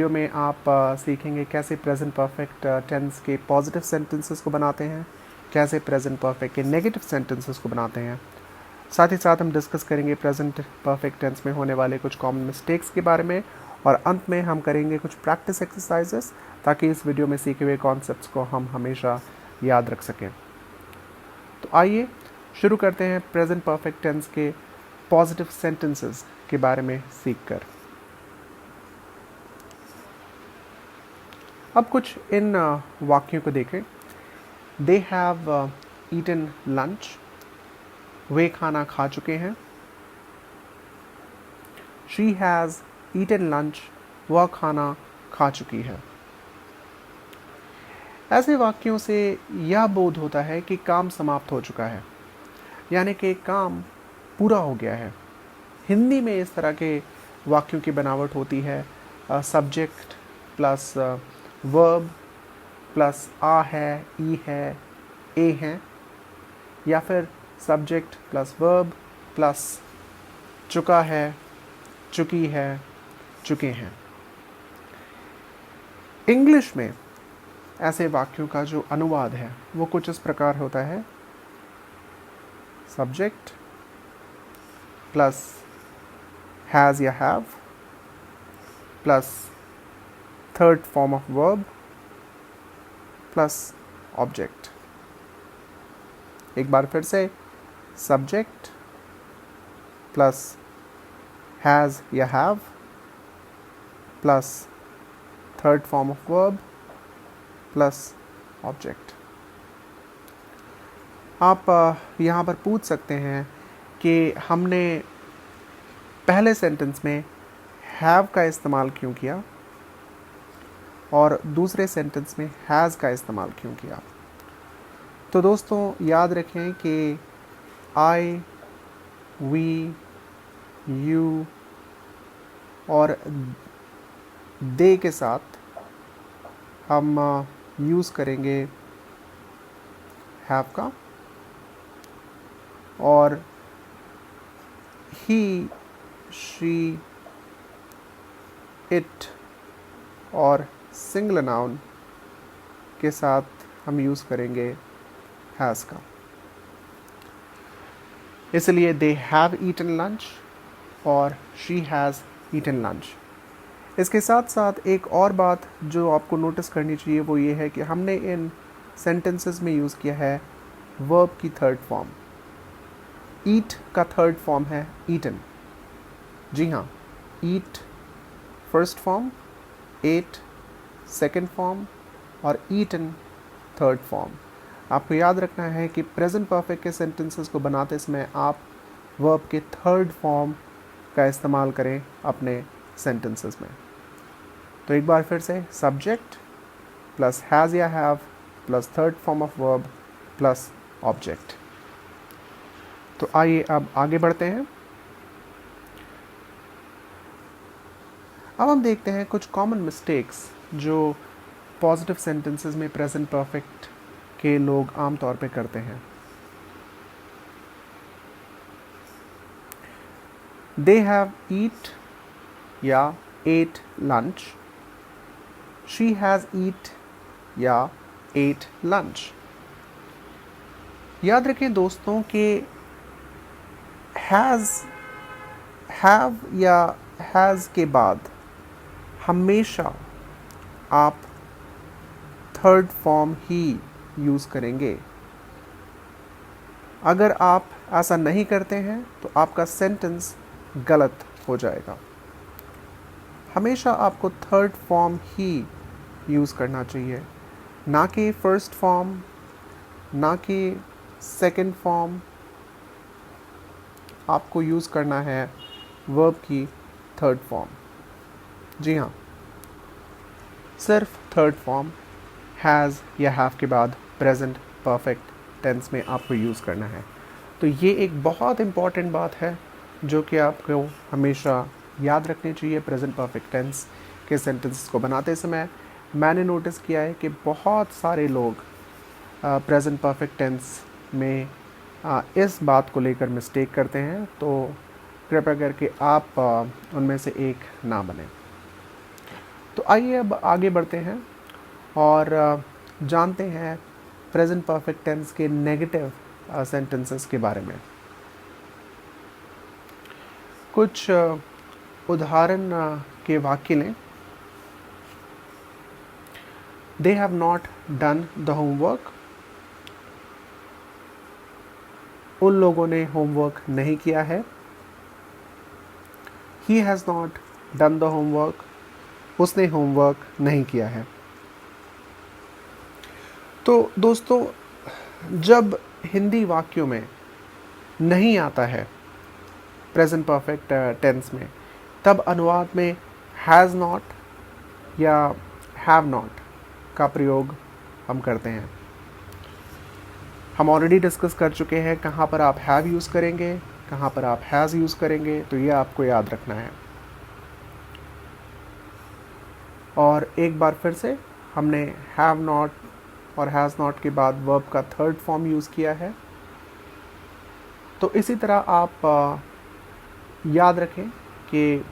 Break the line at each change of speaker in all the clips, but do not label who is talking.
Video में आप सीखेंगे कैसे प्रेजेंट परफेक्ट टेंस के पॉजिटिव सेंटेंसेस को बनाते हैं, कैसे प्रेजेंट परफेक्ट के नेगेटिव सेंटेंसेस को बनाते हैं। साथ ही साथ हम डिस्कस करेंगे प्रेजेंट परफेक्ट टेंस में होने वाले कुछ कॉमन मिस्टेक्स के बारे में, और अंत में हम करेंगे कुछ प्रैक्टिस एक्सरसाइजेस ताकि इस वीडियो में सीखे हुए कॉन्सेप्ट्स को हम हमेशा याद रख सकें। तो आइए शुरू करते हैं प्रेजेंट परफेक्ट टेंस के पॉजिटिव सेंटेंसेस के बारे में सीखकर। अब कुछ इन वाक्यों को देखें। दे हैव ईटन लंच, वे खाना खा चुके हैं। शी हैज़ ईटन लंच, वह खाना खा चुकी है। ऐसे वाक्यों से यह बोध होता है कि काम समाप्त हो चुका है, यानी कि काम पूरा हो गया है। हिंदी में इस तरह के वाक्यों की बनावट होती है सब्जेक्ट प्लस वर्ब प्लस आ है, ई है, ए है, या फिर सब्जेक्ट प्लस वर्ब प्लस चुका है, चुकी है, चुके हैं। इंग्लिश में ऐसे वाक्यों का जो अनुवाद है वो कुछ इस प्रकार होता है। सब्जेक्ट प्लस हैज़ या have plus third form of verb plus object. एक बार फिर से, सब्जेक्ट प्लस हैज़ या have plus third form of verb plus object. आप यहाँ पर पूछ सकते हैं कि हमने पहले सेंटेंस में हैव का इस्तेमाल क्यों किया और दूसरे सेंटेंस में हैज़ का इस्तेमाल क्यों किया। तो दोस्तों याद रखें कि आई, वी, यू और दे के साथ हम यूज़ करेंगे हैव का, और ही, शी, इट और सिंगुलर नाउन के साथ हम यूज़ करेंगे हैज़ का। इसलिए दे हैव ईटन लंच और शी हैज़ ईटन लंच। इसके साथ साथ एक और बात जो आपको नोटिस करनी चाहिए वो ये है कि हमने इन सेंटेंसेस में यूज़ किया है वर्ब की थर्ड फॉर्म। ईट का थर्ड फॉर्म है ईटन। जी हाँ, eat first form, ate second form और ईटन थर्ड फॉर्म। आपको याद रखना है कि प्रेजेंट परफेक्ट के सेंटेंसेस को बनाते समय आप वर्ब के थर्ड फॉर्म का इस्तेमाल करें अपने सेंटेंसेस में। तो एक बार फिर से, सब्जेक्ट प्लस हैज़ या have plus third form of verb plus object. तो आइए अब आगे बढ़ते हैं। अब हम देखते हैं कुछ कॉमन मिस्टेक्स जो पॉजिटिव सेंटेंसेस में प्रेजेंट परफेक्ट के लोग आमतौर पे करते हैं। दे हैव ईट या एट लंच, शी हैज़ ईट या एट लंच। याद रखें दोस्तों कि हैज़, हैव या हैज़ के बाद हमेशा आप थर्ड फॉर्म ही यूज़ करेंगे। अगर आप ऐसा नहीं करते हैं तो आपका सेंटेंस गलत हो जाएगा। हमेशा आपको थर्ड फॉर्म ही यूज़ करना चाहिए, ना कि फर्स्ट फॉर्म, ना कि सेकंड फॉर्म। आपको यूज़ करना है वर्ब की थर्ड फॉर्म। जी हाँ, सिर्फ थर्ड फॉर्म हैज़ या हैव के बाद प्रेजेंट परफेक्ट टेंस में आपको यूज़ करना है। तो ये एक बहुत इम्पॉर्टेंट बात है जो कि आपको हमेशा याद रखनी चाहिए प्रेजेंट परफेक्ट टेंस के सेंटेंसेस को बनाते समय। मैंने नोटिस किया है कि बहुत सारे लोग प्रेजेंट परफेक्ट टेंस में इस बात को लेकर मिस्टेक करते हैं, तो कृपया करके आप उनमें से एक ना बने। तो आइए अब आगे बढ़ते हैं और जानते हैं प्रेजेंट परफेक्ट टेंस के नेगेटिव सेंटेंसेस के बारे में। कुछ उदाहरण के वाक्य लें। दे have not done the homework. उन लोगों ने होमवर्क नहीं किया है। ही has not done the homework. उसने होमवर्क नहीं किया है। तो दोस्तों, जब हिंदी वाक्यों में नहीं आता है प्रेजेंट परफेक्ट टेंस में, तब अनुवाद में हैज़ नॉट या हैव नॉट का प्रयोग हम करते हैं। हम ऑलरेडी डिस्कस कर चुके हैं कहाँ पर आप हैव यूज़ करेंगे, कहाँ पर आप हैज़ यूज़ करेंगे, तो ये आपको याद रखना है। और एक बार फिर से हमने हैव नॉट और हैज़ नॉट के बाद वर्ब का थर्ड फॉर्म यूज़ किया है। तो इसी तरह आप याद रखें कि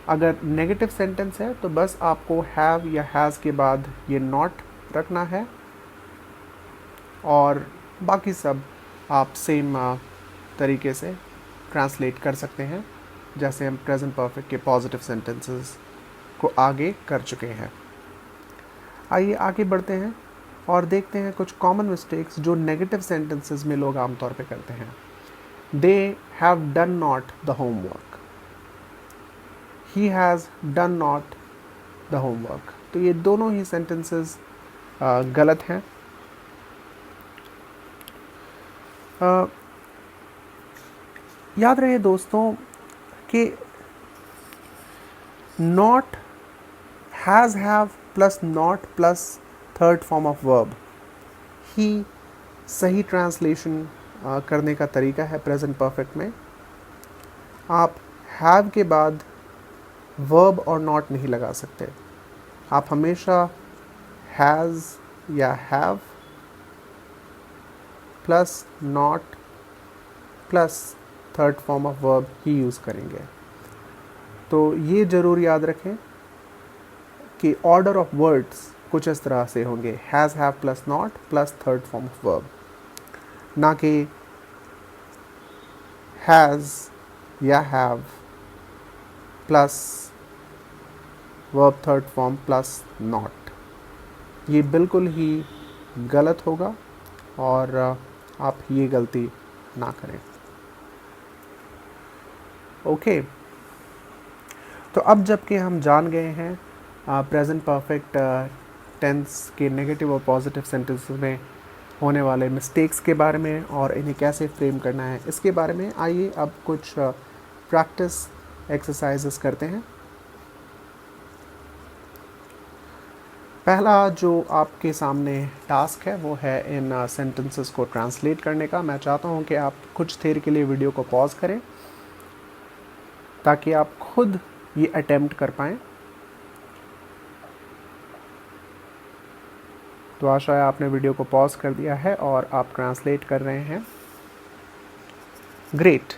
अगर नेगेटिव सेंटेंस है तो बस आपको हैव या हैज़ के बाद ये नॉट रखना है, और बाकी सब आप सेम तरीके से ट्रांसलेट कर सकते हैं जैसे हम प्रेजेंट परफेक्ट के पॉजिटिव सेंटेंसेस को आगे कर चुके हैं। आइए आगे बढ़ते हैं और देखते हैं कुछ कॉमन मिस्टेक्स जो नेगेटिव सेंटेंसेस में लोग आमतौर पे करते हैं। They have done not the homework. He has done not the homework. तो ये दोनों ही सेंटेंसेस गलत हैं। याद रहे दोस्तों कि not, has, have plus not plus third form of verb ही सही ट्रांसलेशन करने का तरीका है प्रेजेंट परफेक्ट में। आप हैव के बाद वर्ब और नॉट नहीं लगा सकते। आप हमेशा हैज़ या have plus not plus third form of verb he use करेंगे। तो ये ज़रूर याद रखें कि ऑर्डर ऑफ वर्ड्स कुछ इस तरह से होंगे, has, have plus not plus third form of verb, ना कि हैज़ या have plus verb third form plus not. ये बिल्कुल ही गलत होगा और आप ये गलती ना करें। ओके, तो अब जबकि हम जान गए हैं प्रेजेंट परफेक्ट टेंस के नेगेटिव और पॉजिटिव सेंटेंसेस में होने वाले मिस्टेक्स के बारे में और इन्हें कैसे फ्रेम करना है, इसके बारे में आइए अब कुछ प्रैक्टिस एक्सरसाइजेस करते हैं। पहला जो आपके सामने टास्क है वो है इन सेंटेंसेस को ट्रांसलेट करने का। मैं चाहता हूँ कि आप कुछ देर के लिए वीडियो को पॉज करें ताकि आप खुद ये अटेम्प्ट कर पाएँ। तो आशा है आपने वीडियो को पॉज कर दिया है और आप ट्रांसलेट कर रहे हैं। ग्रेट।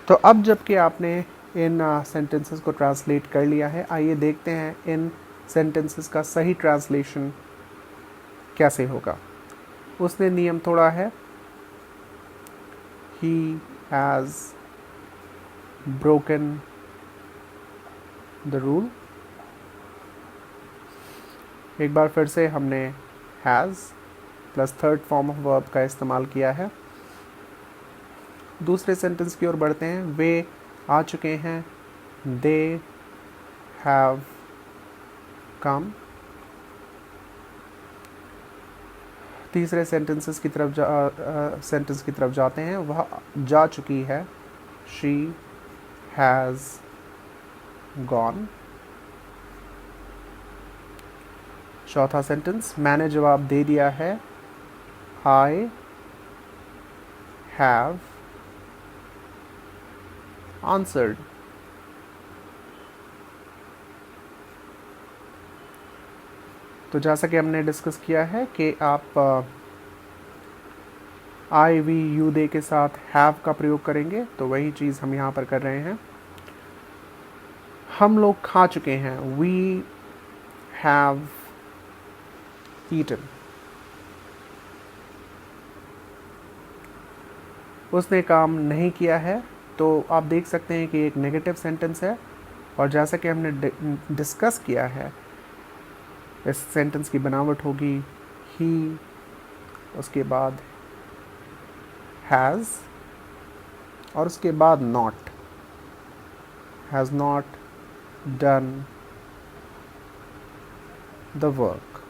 तो अब जबकि आपने इन सेंटेंसेस को ट्रांसलेट कर लिया है, आइए देखते हैं इन सेंटेंसेस का सही ट्रांसलेशन कैसे होगा। उसने नियम तोड़ा है। He has broken the rule. एक बार फिर से हमने has plus third form of verb का इस्तेमाल किया है। दूसरे सेंटेंस की ओर बढ़ते हैं। वे आ चुके हैं। They have come. तीसरे सेंटेंस की तरफ जाते हैं। वह जा चुकी है। She has gone. चौथा सेंटेंस, मैंने जवाब दे दिया है। I have answered. तो जैसा कि हमने डिस्कस किया है कि आप आई, वी, यू, दे के साथ हैव का प्रयोग करेंगे, तो वही चीज़ हम यहाँ पर कर रहे हैं। हम लोग खा चुके हैं, वी हैव ईटन। उसने काम नहीं किया है, तो आप देख सकते हैं कि एक नेगेटिव सेंटेंस है, और जैसा कि हमने डिस्कस किया है, इस सेंटेंस की बनावट होगी ही, उसके बाद हैज़, और उसके बाद not, has not done the work.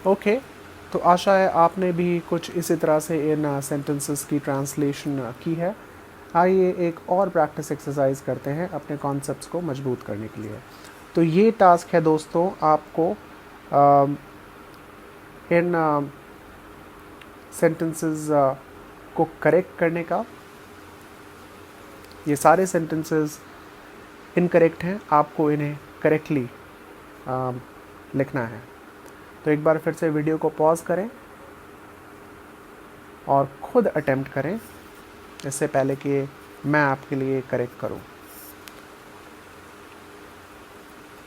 Okay, तो आशा है आपने भी कुछ इसी तरह से इन सेंटेंसेस की ट्रांसलेशन की है। आइए एक और प्रैक्टिस एक्सरसाइज करते हैं अपने कॉन्सेप्ट्स को मजबूत करने के लिए। तो ये टास्क है दोस्तों आपको इन सेंटेंसेस को करेक्ट करने का। ये सारे सेंटेंसेस इनकरेक्ट हैं, आपको इन्हें करेक्टली लिखना है। तो एक बार फिर से वीडियो को पॉज करें और खुद अटेम्प्ट करें, इससे पहले कि मैं आपके लिए करेक्ट करूं।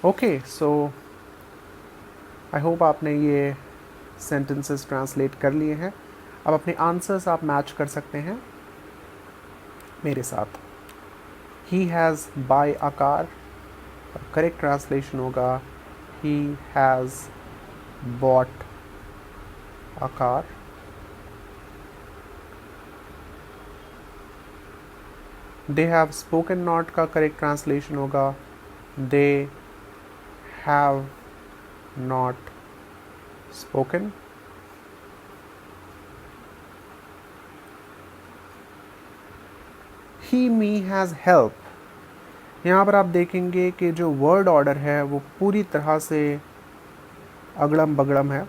ओके, सो आई होप आपने ये सेंटेंसेस ट्रांसलेट कर लिए हैं। अब अपने आंसर्स आप मैच कर सकते हैं मेरे साथ। He has buy a car, correct translation होगा he has bought a car. They have spoken not का करेक्ट ट्रांसलेशन होगा they have not spoken. He me has help, यहाँ पर आप देखेंगे कि जो वर्ड ऑर्डर है वो पूरी तरह से अगड़म बगड़म है।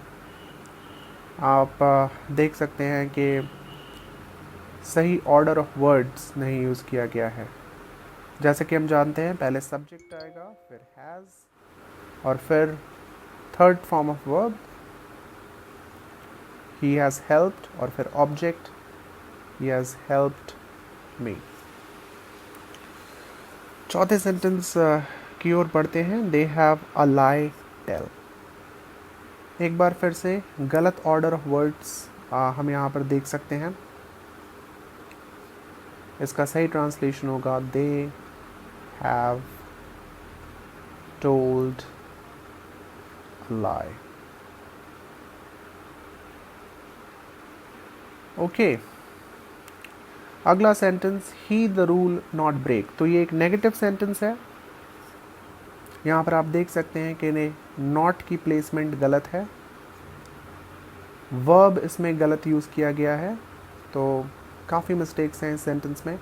आप देख सकते हैं कि सही ऑर्डर ऑफ वर्ड्स नहीं यूज़ किया गया है। जैसे कि हम जानते हैं, पहले सब्जेक्ट आएगा, फिर हैज़, और फिर third form of verb he has helped, और फिर object he has helped me. चौथे सेंटेंस की ओर बढ़ते हैं। They have a lie tell. एक बार फिर से गलत ऑर्डर ऑफ वर्ड्स हम यहाँ पर देख सकते हैं। इसका सही ट्रांसलेशन होगा they have told lie. Okay, अगला sentence he the rule not break. तो ये एक नेगेटिव सेंटेंस है। यहाँ पर आप देख सकते हैं कि नॉट की प्लेसमेंट गलत है, वर्ब इसमें गलत यूज़ किया गया है, तो काफ़ी मिस्टेक्स हैं इस सेंटेंस में।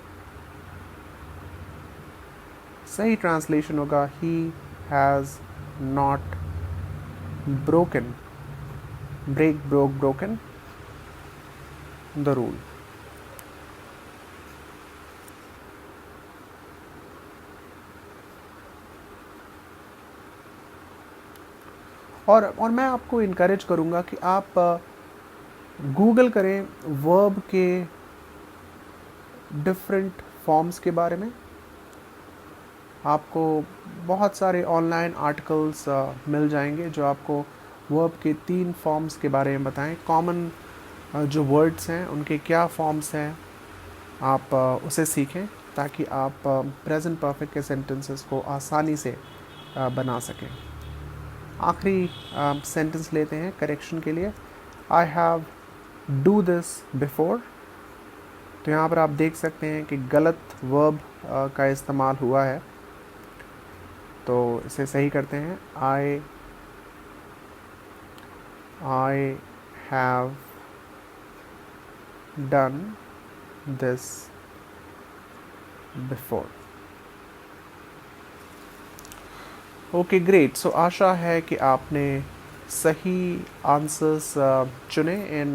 सही ट्रांसलेशन होगा he has not broken, break, broke, broken the rule. और मैं आपको इनकरेज करूँगा कि आप गूगल करें वर्ब के डिफरेंट फॉर्म्स के बारे में। आपको बहुत सारे ऑनलाइन आर्टिकल्स मिल जाएंगे जो आपको वर्ब के 3 फॉर्म्स के बारे में बताएं। कॉमन जो वर्ड्स हैं उनके क्या फॉर्म्स हैं, आप उसे सीखें ताकि आप प्रेजेंट परफेक्ट के सेंटेंसेस को आसानी से बना सकें। आखिरी सेंटेंस लेते हैं करेक्शन के लिए। I have do this before. तो यहाँ पर आप देख सकते हैं कि गलत वर्ब का इस्तेमाल हुआ है, तो इसे सही करते हैं। I have done this before. Okay, great. So आशा है कि आपने सही आंसर्स चुने इन